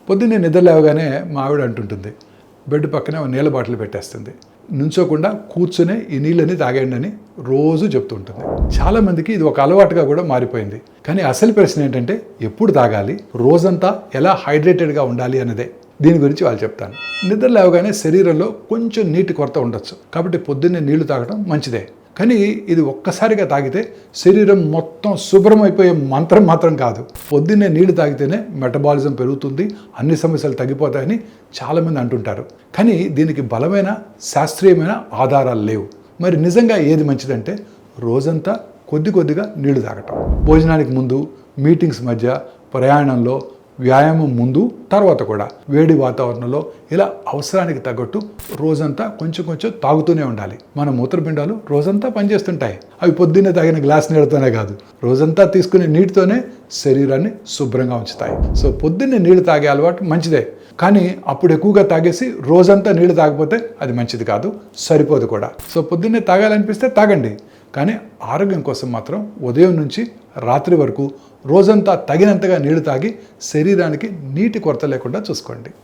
పొద్దున్నే నిద్ర లేవగానే మా ఆవిడ అంటుంటుంది, బెడ్ పక్కనే ఒక నీళ్ళ బాటిల్ పెట్టేస్తుంది, నుంచోకుండా కూర్చునే ఈ నీళ్ళని తాగండి అని రోజు చెప్తూ ఉంటుంది. చాలామందికి ఇది ఒక అలవాటుగా కూడా మారిపోయింది. కానీ అసలు ప్రశ్న ఏంటంటే ఎప్పుడు తాగాలి, రోజంతా ఎలా హైడ్రేటెడ్గా ఉండాలి అన్నదే. దీని గురించి వాళ్ళు చెప్తాను. నిద్ర లేవగానే శరీరంలో కొంచెం నీటి కొరత ఉండొచ్చు, కాబట్టి పొద్దున్నే నీళ్లు తాగడం మంచిదే. కానీ ఇది ఒక్కసారిగా తాగితే శరీరం మొత్తం శుభ్రమైపోయే మంత్రం మాత్రం కాదు. పొద్దున్నే నీళ్లు తాగితేనే మెటబాలిజం పెరుగుతుంది, అన్ని సమస్యలు తగ్గిపోతాయని చాలామంది అంటుంటారు. కానీ దీనికి బలమైన శాస్త్రీయమైన ఆధారాలు లేవు. మరి నిజంగా ఏది మంచిదంటే రోజంతా కొద్ది కొద్దిగా నీళ్లు తాగటం. భోజనానికి ముందు, మీటింగ్స్ మధ్య, ప్రయాణంలో, వ్యాయామం ముందు, తర్వాత కూడా వేడి వాతావరణంలో ఇలా అవసరానికి తగ్గట్టు రోజంతా కొంచెం కొంచెం తాగుతూనే ఉండాలి. మన మూత్రపిండాలు రోజంతా పనిచేస్తుంటాయి. అవి పొద్దున్నే తాగిన గ్లాస్ నీళ్ళతోనే కాదు, రోజంతా తీసుకునే నీటితోనే శరీరాన్ని శుభ్రంగా ఉంచుతాయి. సో పొద్దున్నే నీళ్లు తాగే అలవాటు మంచిదే. కానీ అప్పుడు ఎక్కువగా తాగేసి రోజంతా నీళ్లు తాగకపోతే అది మంచిది కాదు, సరిపోదు కూడా. సో పొద్దున్నే తాగాలనిపిస్తే తాగండి, కానీ ఆరోగ్యం కోసం మాత్రం ఉదయం నుంచి రాత్రి వరకు రోజంతా తగినంతగా నీళ్లు తాగి శరీరానికి నీటి కొరత లేకుండా చూసుకోండి.